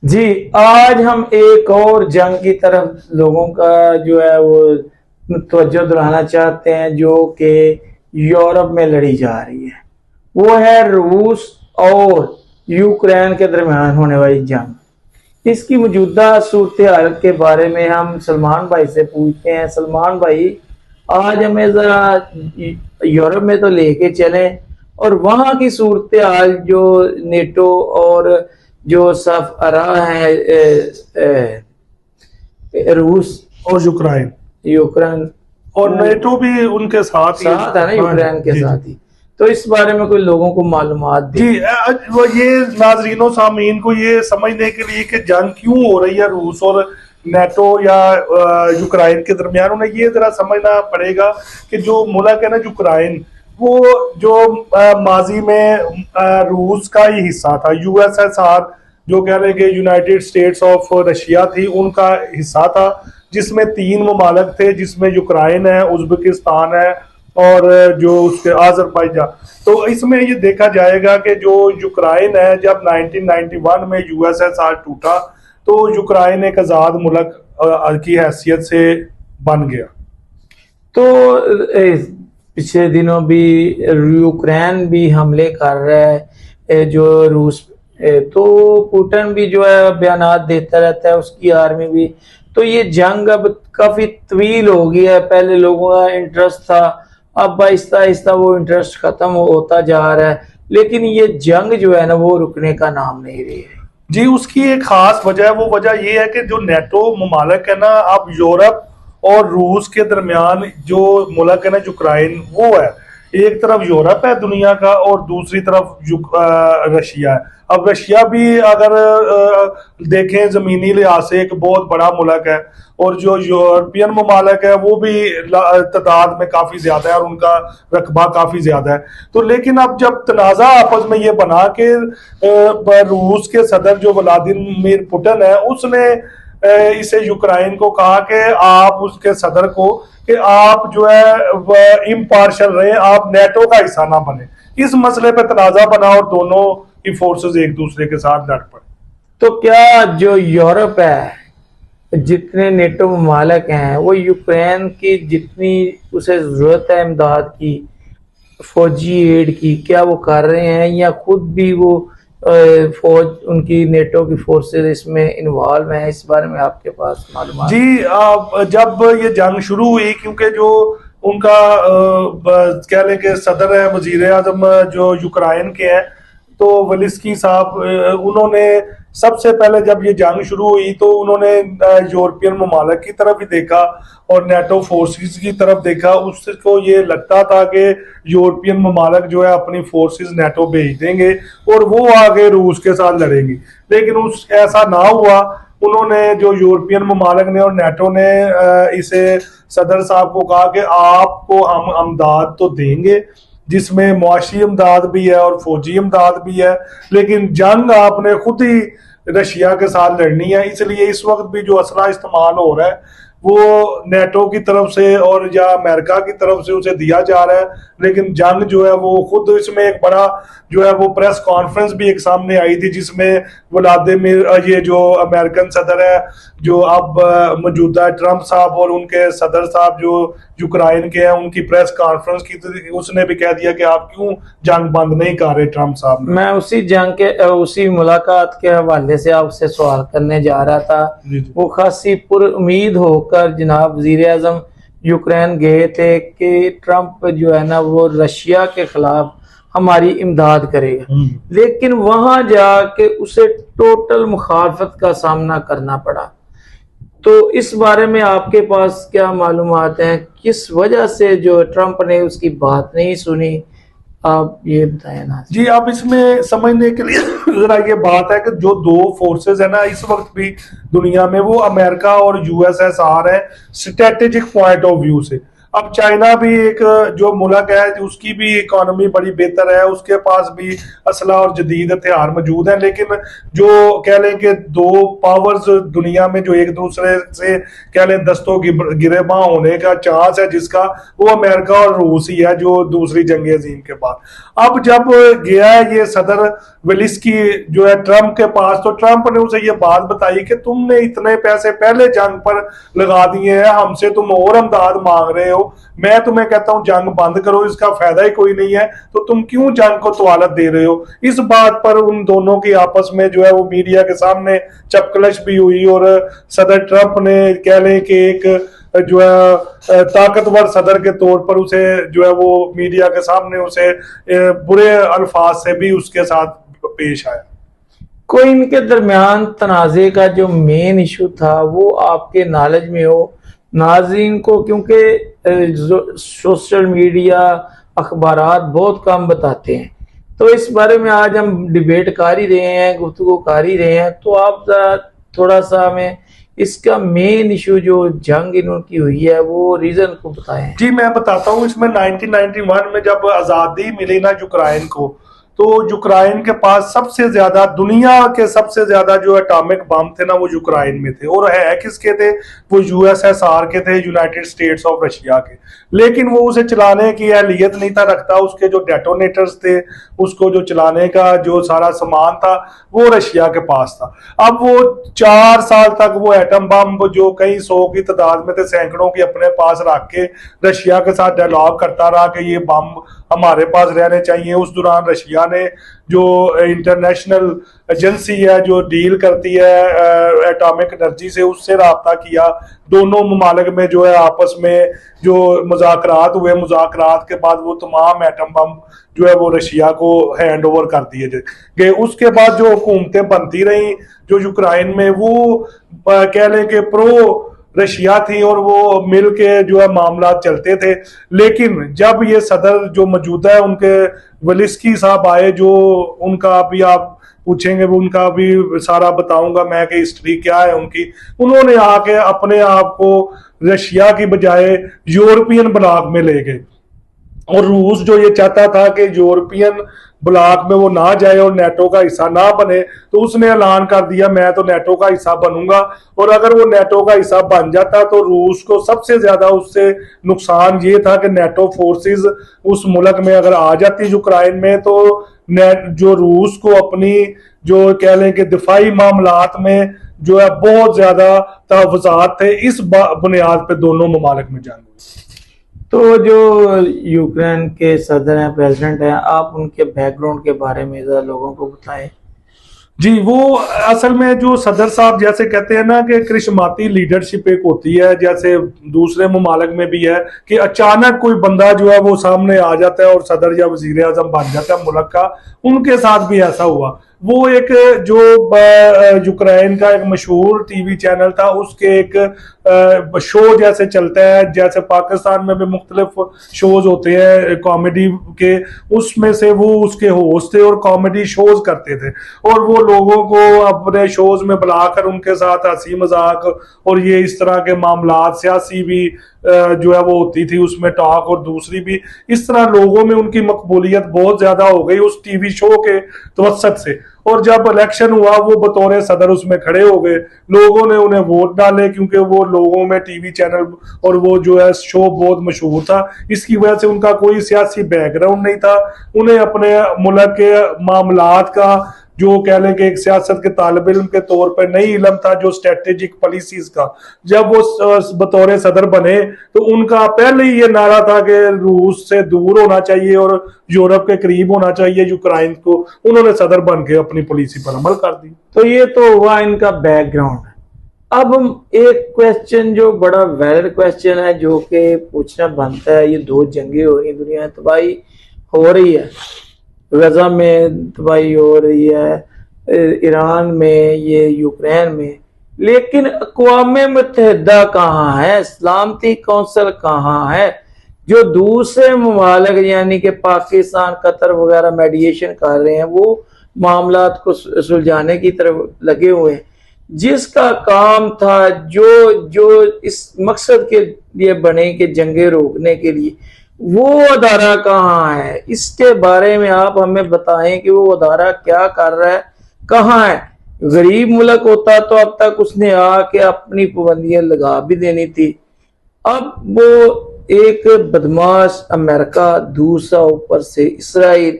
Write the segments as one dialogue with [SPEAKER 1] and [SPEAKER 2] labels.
[SPEAKER 1] جی آج ہم ایک اور جنگ کی طرف لوگوں کا جو ہے وہ توجہ دلانا چاہتے ہیں جو کہ یورپ میں لڑی جا رہی ہے، وہ ہے روس اور یوکرین کے درمیان ہونے والی جنگ۔ اس کی موجودہ صورتحال کے بارے میں ہم سلمان بھائی سے پوچھتے ہیں۔ سلمان بھائی، آج ہمیں ذرا یورپ میں تو لے کے چلیں اور وہاں کی صورتحال جو نیٹو اور جو صف آرا ہے روس
[SPEAKER 2] اور یوکرائن
[SPEAKER 1] یوکرین
[SPEAKER 2] اور نیٹو بھی ان کے ساتھ
[SPEAKER 1] ساتھ ہے نا، یوکرین کے ساتھ ہی، تو اس بارے میں کوئی لوگوں کو معلومات دی۔
[SPEAKER 2] جی وہ یہ ناظرین و سامعین کو یہ سمجھنے کے لیے کہ جنگ کیوں ہو رہی ہے روس اور نیٹو یا یوکرائن کے درمیان، انہیں یہ ذرا سمجھنا پڑے گا کہ جو ملک ہے نا یوکرائن، وہ جو ماضی میں روس کا ہی حصہ تھا، یو ایس ایس آر جو کہہ رہے کہ یونائٹڈ اسٹیٹس آف رشیا تھی، ان کا حصہ تھا، جس میں 3 ممالک تھے، جس میں یوکرائن ہے، ازبکستان ہے اور جو اس کے آذربائیجان۔ تو اس میں یہ دیکھا جائے گا کہ جو یوکرائن ہے، جب 1991 میں یو ایس ایس آر ٹوٹا تو یوکرائن ایک آزاد ملک کی حیثیت سے بن گیا۔
[SPEAKER 1] تو پچھلے دنوں بھی یوکرین بھی حملے کر رہا ہے جو روس، تو پوٹن بھی جو ہے بیانات دیتا رہتا ہے، اس کی آرمی بھی۔ تو یہ جنگ اب کافی طویل ہو گیا ہے، پہلے لوگوں کا انٹرسٹ تھا، اب آہستہ آہستہ وہ انٹرسٹ ختم ہوتا جا رہا ہے، لیکن یہ جنگ جو ہے نا وہ رکنے کا نام نہیں رہی ہے۔
[SPEAKER 2] جی اس کی ایک خاص وجہ ہے، وہ وجہ یہ ہے کہ جو نیٹو ممالک ہے نا، اب یورپ اور روس کے درمیان جو ملک ہے نا یوکرائن، وہ ہے ایک طرف یورپ ہے دنیا کا اور دوسری طرف رشیا ہے۔ اب رشیا بھی اگر دیکھیں زمینی لحاظ سے ایک بہت بڑا ملک ہے، اور جو یورپین ممالک ہے وہ بھی تعداد میں کافی زیادہ ہے اور ان کا رقبہ کافی زیادہ ہے۔ تو لیکن اب جب تنازع آپس میں یہ بنا کہ روس کے صدر جو ولادیمیر پوٹن ہے، اس نے اسے یوکرائن کو کہا کہ آپ اس کے صدر کو کہ آپ جو ہے امپارشل رہیں، آپ نیٹو کا حصہ نہ بنے۔ اس مسئلے پہ تنازع بنا اور دونوں کی فورسز ایک دوسرے کے ساتھ لڑ پڑے۔
[SPEAKER 1] تو کیا جو یورپ ہے، جتنے نیٹو ممالک ہیں، وہ یوکرین کی جتنی اسے ضرورت ہے امداد کی، فوجی ایڈ کی، کیا وہ کر رہے ہیں یا خود بھی وہ فوج ان کی نیٹو کی فورسز اس میں انوالو ہیں؟ اس بارے میں آپ کے پاس معلومات؟
[SPEAKER 2] جی جب یہ جنگ شروع ہوئی، کیونکہ جو ان کا کہہ لیں کہ صدر ہے، وزیر اعظم جو یوکرائن کے ہیں، تو ولیسکی صاحب، انہوں نے سب سے پہلے جب یہ جنگ شروع ہوئی تو انہوں نے یورپین ممالک کی طرف ہی دیکھا اور نیٹو فورسز کی طرف دیکھا۔ اس کو یہ لگتا تھا کہ یورپین ممالک جو ہے اپنی فورسز نیٹو بھیج دیں گے اور وہ آگے روس کے ساتھ لڑیں گے، لیکن ایسا نہ ہوا۔ انہوں نے جو یورپین ممالک نے اور نیٹو نے اسے صدر صاحب کو کہا کہ آپ کو ہم امداد تو دیں گے، جس میں معاشی امداد بھی ہے اور فوجی امداد بھی ہے، لیکن جنگ آپ نے خود ہی رشیا کے ساتھ لڑنی ہے۔ اس لیے اس وقت بھی جو اسلحہ استعمال ہو رہا ہے وہ نیٹو کی طرف سے اور یا امریکہ کی طرف سے اسے دیا جا رہا ہے، لیکن جنگ جو ہے وہ خود، اس میں ایک بڑا جو ہے وہ پریس کانفرنس بھی ایک سامنے آئی تھی، جس میں ولادیمیر یہ جو امریکن صدر ہے جو اب موجودہ ٹرمپ صاحب، اور ان کے صدر صاحب جو یوکرائن کے ہیں، ان کی پریس کانفرنس کی تھی، اس نے بھی کہہ دیا کہ آپ کیوں جنگ بند نہیں کر رہے ٹرمپ صاحب نے۔
[SPEAKER 1] میں اسی جنگ کے اسی ملاقات کے حوالے سے آپ سے سوال کرنے جا رہا تھا۔ وہ خاصی پر امید ہو کر جناب وزیر اعظم یوکرین گئے تھے کہ ٹرمپ جو ہے نا وہ رشیا کے خلاف ہماری امداد کرے گا، لیکن وہاں جا کے اسے ٹوٹل مخالفت کا سامنا کرنا پڑا۔ تو اس بارے میں آپ کے پاس کیا معلومات ہیں؟ کس وجہ سے جو ٹرمپ نے اس کی بات نہیں سنی، آپ یہ بتائیں نا۔
[SPEAKER 2] جی اب اس میں سمجھنے کے لیے ذرا یہ بات ہے کہ جو دو فورسز ہیں نا اس وقت بھی دنیا میں، وہ امریکہ اور یو ایس ایس آر ہے اسٹریٹجک پوائنٹ آف ویو سے۔ اب چائنا بھی ایک جو ملک ہے اس کی بھی اکانومی بڑی بہتر ہے, اس کے پاس بھی اسلحہ اور جدید ہتھیار موجود ہیں, لیکن جو کہہ لیں کہ دو پاورز دنیا میں جو ایک دوسرے سے کہہ لیں دستوں گریباں ہونے کا چانس ہے جس کا, وہ امریکہ اور روس ہی ہے جو دوسری جنگ عظیم کے بعد. اب جب گیا ہے یہ صدر ویلسکی جو ہے ٹرمپ کے پاس, تو ٹرمپ نے اسے یہ بات بتائی کہ تم نے اتنے پیسے پہلے جنگ پر لگا دیے ہیں, ہم سے تم اور امداد مانگ رہے ہو, میں تمہیں کہتا ہوں جنگ بند کرو, اس کا فائدہ ہی کوئی نہیں ہے, تو تم کیوں جنگ کو طوالت دے رہے ہو. اس بات پر ان دونوں کی آپس میں جو ہے وہ میڈیا کے سامنے چپکلش بھی ہوئی, اور صدر ٹرمپ نے کہہ لیں کہ ایک جو ہے طاقتور صدر کے طور پر اسے جو ہے وہ میڈیا کے سامنے اسے برے الفاظ سے بھی اس کے ساتھ پیش آیا.
[SPEAKER 1] کوئی ان کے درمیان تنازع کا جو مین ایشو تھا وہ آپ کے نالج میں ہو ناظرین کو, کیونکہ سوشل میڈیا اخبارات بہت کم بتاتے ہیں, تو اس بارے میں آج ہم ڈیبیٹ کر ہی رہے ہیں, گفتگو کر ہی رہے ہیں, تو آپ تھوڑا سا ہمیں اس کا مین ایشو جو جنگ انہوں کی ہوئی ہے وہ ریزن کو بتائیں.
[SPEAKER 2] جی میں بتاتا ہوں. اس میں 1991 میں جب آزادی ملی نا یوکرائن کو, تو یوکرائن کے پاس سب سے زیادہ دنیا کے سب سے زیادہ جو اٹامک بم تھے نا وہ یوکرائن میں تھے, اور ہے کس کے تھے, وہ USSR کے تھے, یونائٹڈ اسٹیٹس آف رشیا کے, لیکن وہ اسے چلانے کی اہلیت نہیں تھا رکھتا. اس کے جو ڈیٹونیٹرز تھے, اس کو جو چلانے کا جو سارا سامان تھا وہ رشیا کے پاس تھا. اب وہ 4 سال تک وہ ایٹم بم جو کئی 100 کی تعداد میں تھے, سینکڑوں کی اپنے پاس رکھ کے رشیا کے ساتھ ڈائلاگ کرتا رہا کہ یہ بم ہمارے پاس رہنے چاہیے. اس دوران رشیا نے جو انٹرنیشنل ایجنسی ہے جو ڈیل کرتی ہے ایٹامک انرجی سے, اس سے رابطہ کیا. دونوں ممالک میں جو ہے آپس میں جو مذاکرات ہوئے, مذاکرات کے بعد وہ تمام ایٹم بم جو ہے وہ رشیا کو ہینڈ اوور کر دیے گئے. اس کے بعد جو حکومتیں بنتی رہیں جو یوکرائن میں, وہ کہہ لیں کہ پرو رشیا تھی, اور وہ مل کے جو ہے معاملات چلتے تھے. لیکن جب یہ صدر جو موجودہ ہے ان کے ویلسکی صاحب آئے, جو ان کا بھی آپ پوچھیں گے وہ ان کا بھی سارا بتاؤں گا میں کہ ہسٹری کیا ہے ان کی, انہوں نے آ کے اپنے آپ کو رشیا کی بجائے یورپین بلاک میں لے گئے. اور روس جو یہ چاہتا تھا کہ یورپین بلاک میں وہ نہ جائے اور نیٹو کا حصہ نہ بنے, تو اس نے اعلان کر دیا میں تو نیٹو کا حصہ بنوں گا. اور اگر وہ نیٹو کا حصہ بن جاتا تو روس کو سب سے زیادہ اس سے نقصان یہ تھا کہ نیٹو فورسز اس ملک میں اگر آ جاتی یوکرائن میں, تو جو روس کو اپنی جو کہہ لیں کہ دفاعی معاملات میں جو ہے بہت زیادہ تحفظات تھے. اس بنیاد پہ دونوں ممالک میں جنگ ہوئی.
[SPEAKER 1] تو جو یوکرین کے صدر ہیں, پریزیڈنٹ ہیں, آپ ان کے بیک گراؤنڈ کے بارے میں ذرا لوگوں کو بتائیں.
[SPEAKER 2] جی وہ اصل میں جو صدر صاحب جیسے کہتے ہیں نا کہ کرشماتی لیڈرشپ ایک ہوتی ہے, جیسے دوسرے ممالک میں بھی ہے کہ اچانک کوئی بندہ جو ہے وہ سامنے آ جاتا ہے اور صدر یا وزیر اعظم بن جاتا ہے ملک کا. ان کے ساتھ بھی ایسا ہوا. وہ ایک جو یوکرائن کا ایک مشہور ٹی وی چینل تھا, اس کے ایک شو جیسے چلتا ہے, جیسے پاکستان میں بھی مختلف شوز ہوتے ہیں کامیڈی کے, اس میں سے وہ اس کے ہوسٹ تھے اور کامیڈی شوز کرتے تھے. اور وہ لوگوں کو اپنے شوز میں بلا کر ان کے ساتھ ہنسی مذاق اور یہ اس طرح کے معاملات, سیاسی بھی جو ہے وہ ہوتی تھی اس میں ٹاک, اور دوسری بھی اس طرح لوگوں میں ان کی مقبولیت بہت زیادہ ہو گئی اس ٹی وی شو کے توسط سے. اور جب الیکشن ہوا وہ بطور صدر اس میں کھڑے ہو گئے, لوگوں نے انہیں ووٹ ڈالے کیونکہ وہ لوگوں میں ٹی وی چینل اور وہ جو ہے شو بہت مشہور تھا. اس کی وجہ سے ان کا کوئی سیاسی بیک گراؤنڈ نہیں تھا, انہیں اپنے ملک کے معاملات کا جو کہہ لیں کہ ایک سیاست کے طالب علم کے طور پر نہیں علم تھا, جو اسٹریٹجک پالیسیز کا. جب وہ بطور صدر بنے تو ان کا پہلے ہی یہ نعرہ تھا کہ روس سے دور ہونا چاہیے اور یورپ کے قریب ہونا چاہیے یوکرائن کو. انہوں نے صدر بن کے اپنی پالیسی پر عمل کر دی.
[SPEAKER 1] تو یہ تو ہوا ان کا بیک گراؤنڈ. اب ہم ایک کویسچن جو بڑا ویلڈ کویسچن ہے جو کہ پوچھنا بنتا ہے, یہ 2 جنگیں ہو رہی ہیں, دنیا میں تباہی ہو رہی ہے, غزہ میں تباہی ہو رہی ہے, ایران میں, یہ یوکرین میں, لیکن اقوام متحدہ کہاں ہے, سلامتی کونسل کہاں ہے, جو دوسرے ممالک یعنی کہ پاکستان, قطر وغیرہ میڈیشن کر رہے ہیں, وہ معاملات کو سلجھانے کی طرف لگے ہوئے ہیں, جس کا کام تھا جو اس مقصد کے لیے بنے کہ جنگیں روکنے کے لیے، وہ ادارہ کہاں ہے؟ اس کے بارے میں آپ ہمیں بتائیں کہ وہ ادارہ کیا کر رہا ہے، کہاں ہے؟ غریب ملک ہوتا تو اب تک اس نے آ کے اپنی پابندیاں لگا بھی دینی تھی۔ اب وہ ایک بدماش امریکہ، دوسرا اوپر سے اسرائیل،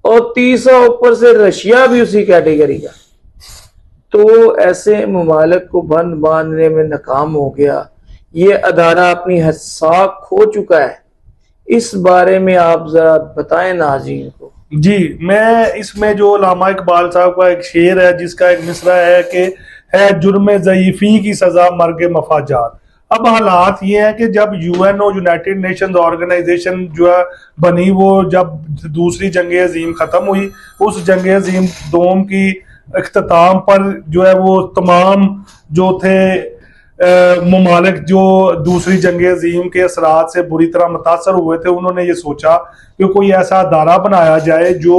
[SPEAKER 1] اور تیسرا اوپر سے رشیا بھی اسی کیٹیگری کا، تو ایسے ممالک کو بند باندھنے میں ناکام ہو گیا۔ یہ ادارہ اپنی ساکھ کھو چکا ہے۔ اس بارے میں آپ ذرا بتائیں ناظرین کو۔
[SPEAKER 2] جی، میں اس میں جو علامہ اقبال صاحب کا ایک شعر ہے جس کا ایک مصرع ہے کہ ہے جرم ضعیفی کی سزا مرگ مفاجات۔ اب حالات یہ ہیں کہ جب U N O United Nations Organisation جو ہے بنی، وہ جب دوسری جنگ عظیم ختم ہوئی، اس جنگ عظیم دوم کی اختتام پر جو ہے وہ تمام جو تھے ممالک جو دوسری جنگ عظیم کے اثرات سے بری طرح متاثر ہوئے تھے، انہوں نے یہ سوچا کہ کوئی ایسا ادارہ بنایا جائے جو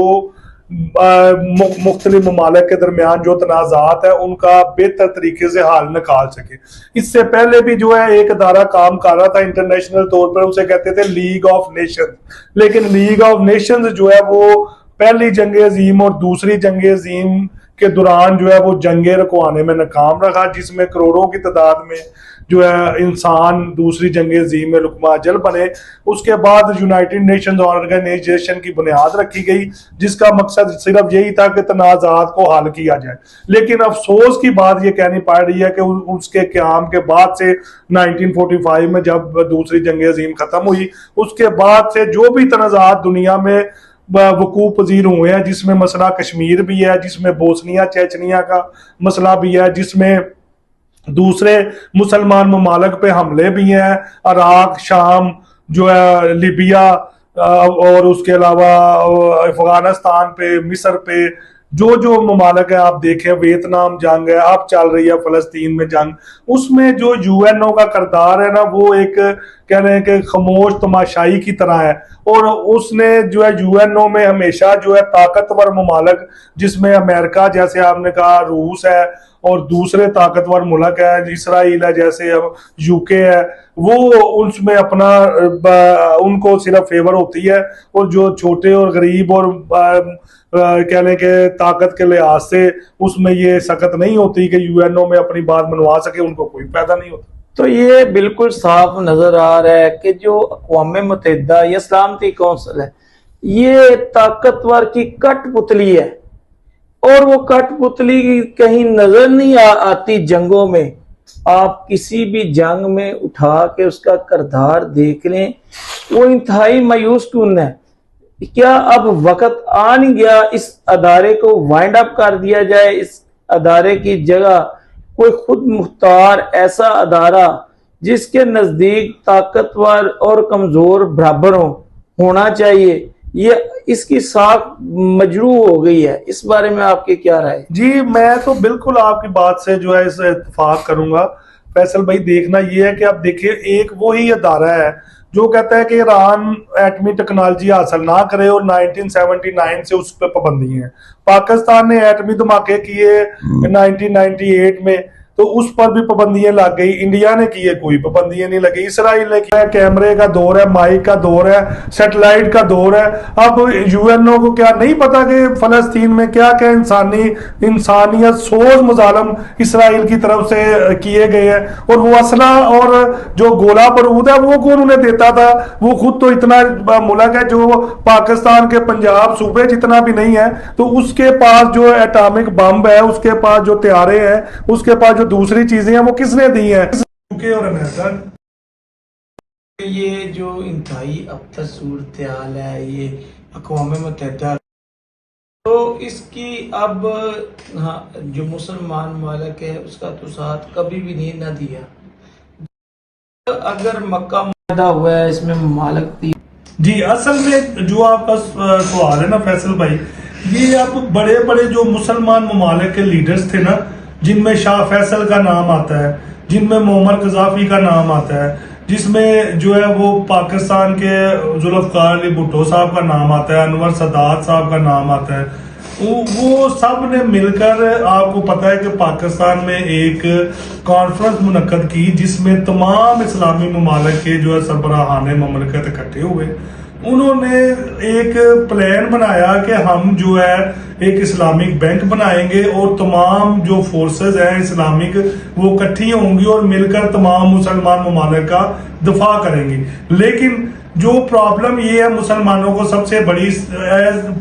[SPEAKER 2] مختلف ممالک کے درمیان جو تنازعات ہیں ان کا بہتر طریقے سے حل نکال سکے۔ اس سے پہلے بھی جو ہے ایک ادارہ کام کر رہا تھا انٹرنیشنل طور پر، اسے کہتے تھے لیگ آف نیشنز، لیکن لیگ آف نیشنز جو ہے وہ پہلی جنگ عظیم اور دوسری جنگ عظیم کے دوران جو ہے وہ جنگیں رکوانے میں ناکام رہا، جس میں کروڑوں کی تعداد میں جو ہے انسان دوسری جنگ عظیم میں لقمہ اجل بنے۔ اس کے بعد یونائٹڈ نیشنز آرگنائزیشن کی بنیاد رکھی گئی جس کا مقصد صرف یہی تھا کہ تنازعات کو حل کیا جائے، لیکن افسوس کی بات یہ کہنی پڑ رہی ہے کہ اس کے قیام کے بعد سے 1945 میں جب دوسری جنگ عظیم ختم ہوئی، اس کے بعد سے جو بھی تنازعات دنیا میں وقوع پذیر ہوئے ہیں، جس میں مسئلہ کشمیر بھی ہے، جس میں بوسنیا چیچنیا کا مسئلہ بھی ہے، جس میں دوسرے مسلمان ممالک پہ حملے بھی ہیں، عراق، شام جو ہے، لیبیا، اور اس کے علاوہ افغانستان پہ، مصر پہ، جو ممالک ہیں آپ دیکھیں، ویتنام جنگ ہے، اب چل رہی ہے فلسطین میں جنگ، اس میں جو یو این او کا کردار ہے نا، وہ ایک کہہ رہے ہیں کہ خاموش تماشائی کی طرح ہے، اور اس نے جو ہے یو این او میں ہمیشہ جو ہے طاقتور ممالک، جس میں امریکہ جیسے آپ نے کہا، روس ہے، اور دوسرے طاقتور ملک ہے، اسرائیل ہے جیسے یو کے ہے، وہ اس میں اپنا ان کو صرف فیور ہوتی ہے، اور جو چھوٹے اور غریب اور کہہ لیں کہ طاقت کے لحاظ سے اس میں یہ سخت نہیں ہوتی کہ یو این او میں اپنی بات منوا سکے، ان کو کوئی فائدہ نہیں ہوتا۔
[SPEAKER 1] تو یہ بالکل صاف نظر آ رہا ہے کہ جو اقوام متحدہ یا سلامتی کونسل ہے، یہ طاقتور کی کٹ پتلی ہے، اور وہ کٹ پتلی کہیں نظر نہیں آتی جنگوں میں۔ آپ کسی بھی جنگ میں اٹھا کے اس کا کردار دیکھ لیں، وہ انتہائی مایوس کن ہے۔ کیا اب وقت آ نہیں گیا اس ادارے کو وائنڈ اپ کر دیا جائے؟ اس ادارے کی جگہ کوئی خود مختار ایسا ادارہ جس کے نزدیک طاقتور اور کمزور برابر ہونا چاہیے۔ یہ اس کی ساکھ مجروح ہو گئی ہے، اس بارے میں آپ کی کیا رائے؟
[SPEAKER 2] جی، میں تو بالکل آپ کی بات سے جو ہے اس اتفاق کروں گا فیصل بھائی۔ دیکھنا یہ ہے کہ آپ دیکھیں، ایک وہی ادارہ ہے جو کہتا ہے کہ ایران ایٹمی ٹیکنالوجی حاصل نہ کرے، اور 1979 سے اس پہ پابندی ہیں۔ پاکستان نے ایٹمی دھماکے کیے 1998 میں، تو اس پر بھی پابندیاں لگ گئی۔ انڈیا نے کیے، کوئی پابندیاں نہیں لگی۔ اسرائیل نے کیا، کیمرے کا دور ہے، مائک کا دور ہے، سیٹلائٹ کا دور ہے۔ اب یو این او کو کیا نہیں پتا کہ فلسطین میں کیا کیا انسانیت سوز مظالم اسرائیل کی طرف سے کیے گئے ہیں، اور وہ اسلحہ اور جو گولہ بارود ہے وہ کون انہیں دیتا تھا؟ وہ خود تو اتنا ملک ہے جو پاکستان کے پنجاب صوبے جتنا بھی نہیں ہے، تو اس کے پاس جو ایٹامک بم ہے، اس کے پاس جو طیارے ہیں، اس کے پاس جو دوسری چیزیں ہیں، وہ کس نے دی ہیں؟ یوکے اور امریکہ۔
[SPEAKER 1] یہ جو انتہائی ابتر صورتحال ہے، یہ اقوام متحدہ، تو اس کی اب جو مسلمان ممالک ہے اس کا تو ساتھ کبھی بھی نہیں نہ دیا۔ اگر مکہ معاہدہ ہوا ہے، اس میں ممالک تھی۔
[SPEAKER 2] جی، اصل میں جو آپ کا سوال ہے نا فیصل بھائی، یہ اب بڑے بڑے جو مسلمان ممالک کے لیڈرز تھے نا، جن میں شاہ فیصل کا نام آتا ہے، جن میں معمر قذافی کا نام آتا ہے، جس میں جو ہے وہ پاکستان کے ذوالفقار علی بھٹو صاحب کا نام آتا ہے، انور سادات صاحب کا نام آتا ہے، وہ سب نے مل کر، آپ کو پتا ہے کہ پاکستان میں ایک کانفرنس منعقد کی جس میں تمام اسلامی ممالک کے جو ہے سربراہان مملکت اکٹھے ہوئے. انہوں نے ایک پلان بنایا کہ ہم جو ہے ایک اسلامک بینک بنائیں گے اور تمام جو فورسز ہیں اسلامک وہ اکٹھی ہوں گی اور مل کر تمام مسلمان ممالک کا دفاع کریں گے. لیکن جو پرابلم یہ ہے مسلمانوں کو سب سے بڑی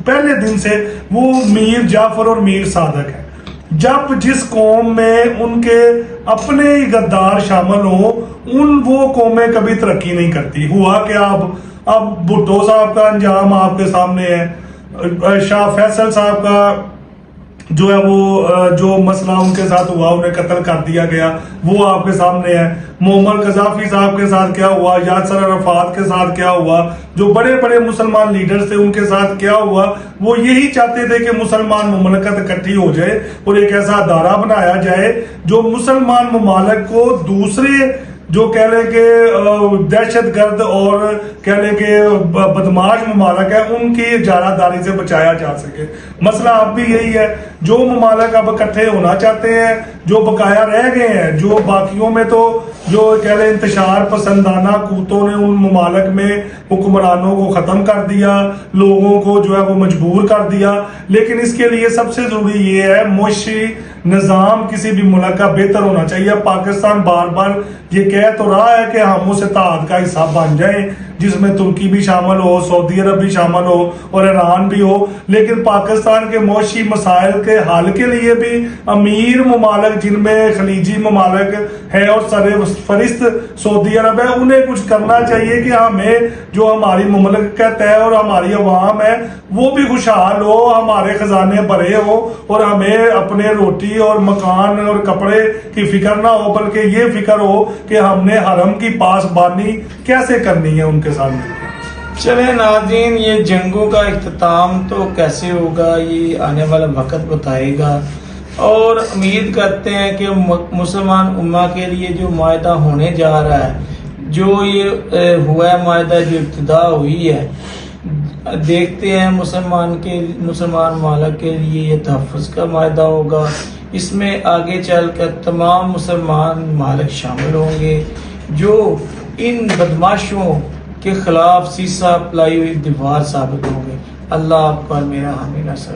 [SPEAKER 2] پہلے دن سے وہ میر جعفر اور میر صادق ہے. جب جس قوم میں ان کے اپنے ہی غدار شامل ہوں وہ قومیں کبھی ترقی نہیں کرتی. ہوا کہ اب بھٹو صاحب کا انجام آپ کے سامنے ہے. شاہ فیصل صاحب کا جو ہے وہ جو مسئلہ ان کے ساتھ ہوا، انہیں قتل کر دیا گیا، وہ آپ کے سامنے ہے. معمر قذافی صاحب کے ساتھ کیا ہوا، یاسر عرفات کے ساتھ کیا ہوا، جو بڑے بڑے مسلمان لیڈرز تھے ان کے ساتھ کیا ہوا. وہ یہی چاہتے تھے کہ مسلمان مملکت اکٹھی ہو جائے اور ایک ایسا ادارہ بنایا جائے جو مسلمان ممالک کو دوسرے جو کہہ لیں کہ دہشت گرد اور کہہ لیں کہ بدماش ممالک ہیں ان کی اجارہ داری سے بچایا جا سکے. مسئلہ اب بھی یہی ہے، جو ممالک اب اکٹھے ہونا چاہتے ہیں، جو بقایا رہ گئے ہیں، جو باقیوں میں تو جو کہہ لیں انتشار پسندانہ قوتوں نے ان ممالک میں حکمرانوں کو ختم کر دیا، لوگوں کو جو ہے وہ مجبور کر دیا. لیکن اس کے لیے سب سے ضروری یہ ہے معاشی نظام کسی بھی ملک کا بہتر ہونا چاہیے. پاکستان بار بار یہ کہہ تو رہا ہے کہ ہم اس اتحاد کا حصہ بن جائیں جس میں ترکی بھی شامل ہو، سعودی عرب بھی شامل ہو اور ایران بھی ہو. لیکن پاکستان کے معاشی مسائل کے حل کے لیے بھی امیر ممالک جن میں خلیجی ممالک ہے اور سر فہرست سعودی عرب ہے انہیں کچھ کرنا چاہیے کہ ہمیں جو ہماری مملکت ہے اور ہماری عوام ہے وہ بھی خوشحال ہو، ہمارے خزانے بھرے ہو اور ہمیں اپنے روٹی اور مکان اور کپڑے کی فکر نہ ہو، بلکہ یہ فکر ہو کہ ہم نے حرم کی پاسبانی کیسے کرنی ہے ان کے سامنے.
[SPEAKER 1] چلیں ناظرین، یہ جنگوں کا اختتام تو کیسے ہوگا یہ آنے والا وقت بتائے گا، اور امید کرتے ہیں کہ مسلمان امہ کے لیے جو معاہدہ ہونے جا رہا ہے، جو یہ ہوا ہے معاہدہ، جو ابتدا ہوئی ہے، دیکھتے ہیں مسلمان ممالک کے لیے یہ تحفظ کا معاہدہ ہوگا. اس میں آگے چل کر تمام مسلمان ممالک شامل ہوں گے جو ان بدماشوں کے خلاف سیسا پلائی ہوئی دیوار ثابت ہوں گے. اللہ آپ پر میرا حامی نصر.